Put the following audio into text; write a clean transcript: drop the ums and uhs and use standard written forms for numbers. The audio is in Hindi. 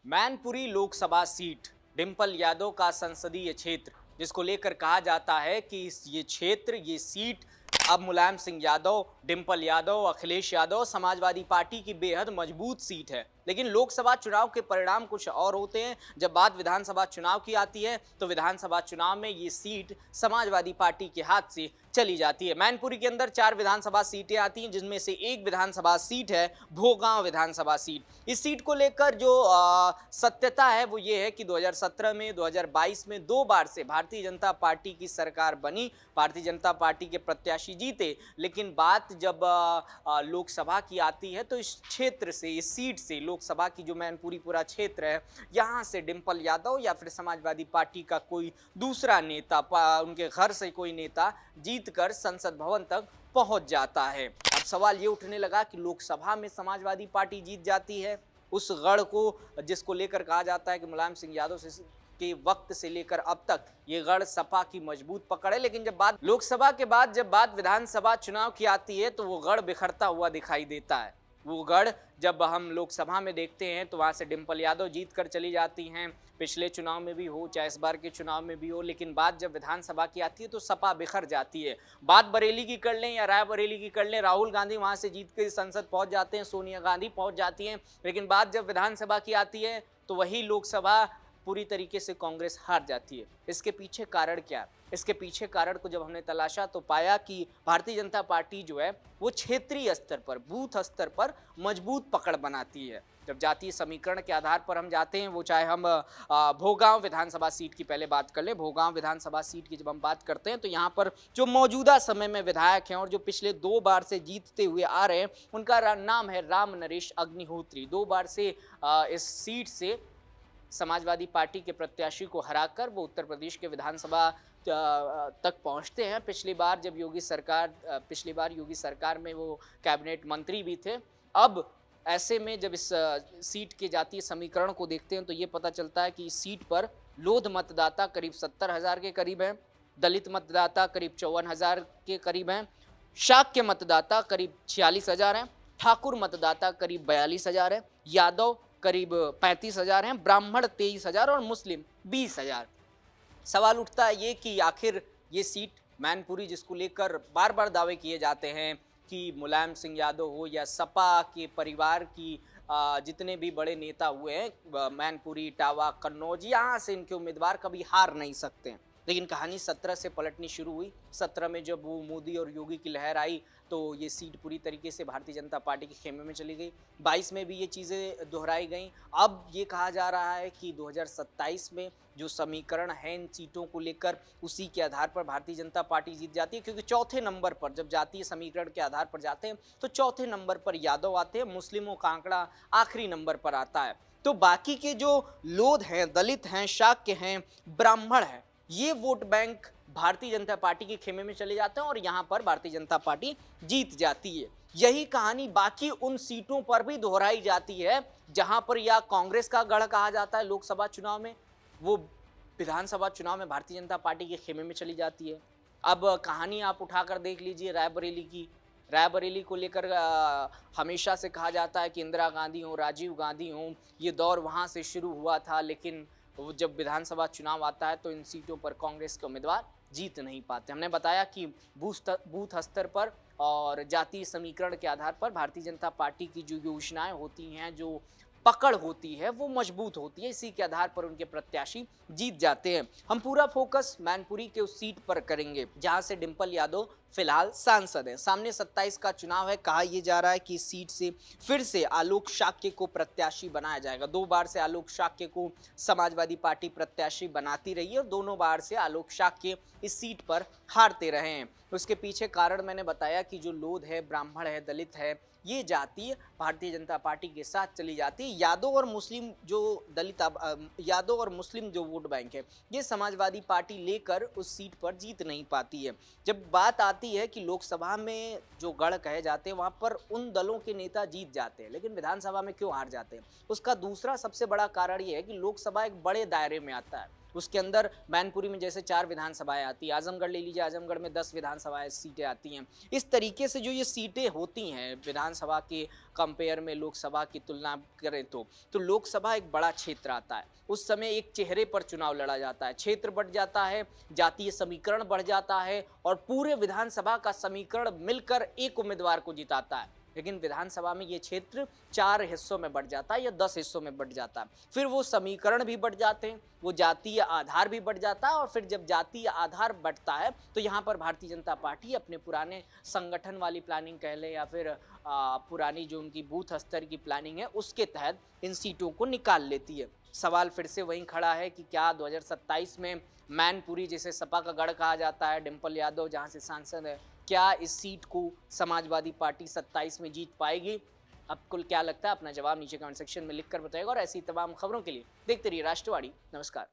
मैनपुरी लोकसभा सीट डिंपल यादव का संसदीय क्षेत्र, जिसको लेकर कहा जाता है कि ये क्षेत्र, ये सीट अब मुलायम सिंह यादव, डिंपल यादव, अखिलेश यादव, समाजवादी पार्टी की बेहद मजबूत सीट है। लेकिन लोकसभा चुनाव के परिणाम कुछ और होते हैं। जब बात विधानसभा चुनाव की आती है तो विधानसभा चुनाव में ये सीट समाजवादी पार्टी के हाथ से चली जाती है। मैनपुरी के अंदर 4 विधानसभा सीटें आती हैं, जिनमें से एक विधानसभा सीट है भोगांव विधानसभा सीट। इस सीट को लेकर जो सत्यता है वो ये है कि 2017 में, 2022 में 2 बार से भारतीय जनता पार्टी की सरकार बनी, भारतीय जनता पार्टी के प्रत्याशी जीते। लेकिन बात जब लोकसभा की आती है तो इस क्षेत्र से, इस सीट से, लोकसभा की जो मैनपुरी पूरा क्षेत्र है, यहाँ से डिंपल यादव या फिर समाजवादी पार्टी का कोई दूसरा नेता, उनके घर से कोई नेता जीतकर संसद भवन तक पहुंच जाता है। अब सवाल ये उठने लगा कि लोकसभा में समाजवादी पार्टी जीत जाती है, उस गढ़ को जिसको लेकर कहा जाता है कि मुलायम सिंह यादव के वक्त से लेकर अब तक ये गढ़ सपा की मजबूत पकड़ है। लेकिन जब बात लोकसभा के बाद, जब बात विधानसभा चुनाव की आती है तो वो गढ़ बिखरता हुआ दिखाई देता है। वो गढ़ जब हम लोकसभा में देखते हैं तो वहां से डिंपल यादव जीत कर चली जाती हैं, पिछले चुनाव में भी हो चाहे इस बार के चुनाव में भी हो। लेकिन बात जब विधानसभा की आती है तो सपा बिखर जाती है। बात बरेली की कर लें या रायबरेली की कर लें, राहुल गांधी वहां से जीत कर संसद पहुंच जाते हैं, सोनिया गांधी पहुंच जाती हैं। लेकिन बात जब विधानसभा की आती है तो वही लोकसभा पूरी तरीके से कांग्रेस हार जाती है। इसके पीछे कारण क्या है? इसके पीछे कारण को जब हमने तलाशा तो पाया कि भारतीय जनता पार्टी जो है वो क्षेत्रीय स्तर पर, बूथ स्तर पर मजबूत पकड़ बनाती है। जब जातीय समीकरण के आधार पर हम जाते हैं, वो चाहे हम भोगांव विधानसभा सीट की पहले बात कर लें। भोगांव विधानसभा सीट की जब हम बात करते हैं तो यहाँ पर जो मौजूदा समय में विधायक हैं और जो पिछले 2 बार से जीतते हुए आ रहे हैं, उनका नाम है राम नरेश अग्निहोत्री। 2 बार से इस सीट से समाजवादी पार्टी के प्रत्याशी को हराकर वो उत्तर प्रदेश के विधानसभा तक पहुंचते हैं। पिछली बार योगी सरकार में वो कैबिनेट मंत्री भी थे। अब ऐसे में जब इस सीट के जातीय समीकरण को देखते हैं तो ये पता चलता है कि इस सीट पर लोध मतदाता करीब 70,000 के करीब हैं, दलित मतदाता करीब 54,000 के करीब हैं, शाक्य मतदाता करीब 46,000 हैं, ठाकुर मतदाता करीब 42,000 है, यादव करीब 35,000 हैं, ब्राह्मण 23,000 और मुस्लिम 20,000। सवाल उठता है ये कि आखिर ये सीट मैनपुरी, जिसको लेकर बार बार दावे किए जाते हैं कि मुलायम सिंह यादव हो या सपा के परिवार की जितने भी बड़े नेता हुए हैं, मैनपुरी, इटावा, कन्नौज, यहाँ से इनके उम्मीदवार कभी हार नहीं सकते हैं। लेकिन कहानी 17 से पलटनी शुरू हुई। 17 में जब वो मोदी और योगी की लहर आई तो ये सीट पूरी तरीके से भारतीय जनता पार्टी के खेमे में चली गई। 22 में भी ये चीज़ें दोहराई गई। अब ये कहा जा रहा है कि 2027 में जो समीकरण है इन सीटों को लेकर, उसी के आधार पर भारतीय जनता पार्टी जीत जाती है। क्योंकि चौथे नंबर पर जब जातीय समीकरण के आधार पर जाते हैं तो चौथे नंबर पर यादव आते हैं, मुस्लिमों का आंकड़ा आखिरी नंबर पर आता है। तो बाकी के जो लोध हैं, दलित हैं, शाक्य हैं, ब्राह्मण हैं, ये vote bank Bharatiya Janata party के खेमे में चले जाते हैं और यहाँ पर भारतीय जनता पार्टी जीत जाती है। यही कहानी बाकी उन सीटों पर भी दोहराई जाती है जहां पर या कांग्रेस का गढ़ कहा जाता है लोकसभा चुनाव में, वो विधानसभा चुनाव में भारतीय जनता पार्टी के खेमे में चली जाती है। अब कहानी आप उठाकर देख लीजिए रायबरेली की। रायबरेली को लेकर हमेशा से कहा जाता है कि इंदिरा गांधी हो, राजीव गांधी हो, ये दौर वहाँ से शुरू हुआ था। लेकिन वो जब विधानसभा चुनाव आता है तो इन सीटों पर कांग्रेस के उम्मीदवार जीत नहीं पाते। हमने बताया कि बूथ स्तर पर और जातीय समीकरण के आधार पर भारतीय जनता पार्टी की जो योजनाएं होती हैं, जो पकड़ होती है, वो मजबूत होती है। इसी के आधार पर उनके प्रत्याशी जीत जाते हैं। हम पूरा फोकस मैनपुरी के उस सीट पर करेंगे जहां से डिंपल यादव फिलहाल सांसद हैं। सामने 27 का चुनाव है। कहा यह जा रहा है कि इस सीट से फिर से आलोक शाक्य को प्रत्याशी बनाया जाएगा। 2 बार से आलोक शाक्य को समाजवादी पार्टी प्रत्याशी बनाती रही है और दोनों बार से आलोक शाक्य इस सीट पर हारते रहे हैं। उसके पीछे कारण मैंने बताया कि जो लोध है, ब्राह्मण है, दलित है, ये जाति भारतीय जनता पार्टी के साथ चली जाती है। यादव और मुस्लिम जो वोट बैंक है, ये समाजवादी पार्टी लेकर उस सीट पर जीत नहीं पाती है। जब बात आती है कि लोकसभा में जो गढ़ कहे जाते हैं वहाँ पर उन दलों के नेता जीत जाते हैं, लेकिन विधानसभा में क्यों हार जाते हैं? उसका दूसरा सबसे बड़ा कारण ये है कि लोकसभा एक बड़े दायरे में आता है उसके अंदर मैनपुरी में जैसे 4 विधानसभाएं आती हैं, आजमगढ़ ले लीजिए, आजमगढ़ में 10 विधानसभाएं सीटें आती हैं। इस तरीके से जो ये सीटें होती हैं विधानसभा के कंपेयर में लोकसभा की तुलना करें तो लोकसभा एक बड़ा क्षेत्र आता है। उस समय एक चेहरे पर चुनाव लड़ा जाता है, क्षेत्र बढ़ जाता है, जातीय समीकरण बढ़ जाता है और पूरे विधानसभा का समीकरण मिलकर एक उम्मीदवार को जिताता है। लेकिन विधानसभा में ये क्षेत्र 4 हिस्सों में बढ़ जाता है या 10 हिस्सों में बढ़ जाता है। फिर वो समीकरण भी बढ़ जाते हैं, वो जातीय आधार भी बढ़ जाता है और फिर जब जातीय आधार बढ़ता है तो यहाँ पर भारतीय जनता पार्टी अपने पुराने संगठन वाली प्लानिंग कह ले या फिर पुरानी जो उनकी बूथ स्तर की प्लानिंग है उसके तहत इन सीटों को निकाल लेती है। सवाल फिर से वहीं खड़ा है कि क्या 2027 में मैनपुरी, जिसे सपा का गढ़ कहा जाता है, डिंपल यादव जहां से सांसद है, क्या इस सीट को समाजवादी पार्टी 27 में जीत पाएगी? आपको क्या लगता है? अपना जवाब नीचे कमेंट सेक्शन में लिखकर बताइएगा और ऐसी तमाम खबरों के लिए देखते रहिए राष्ट्रवाणी। नमस्कार।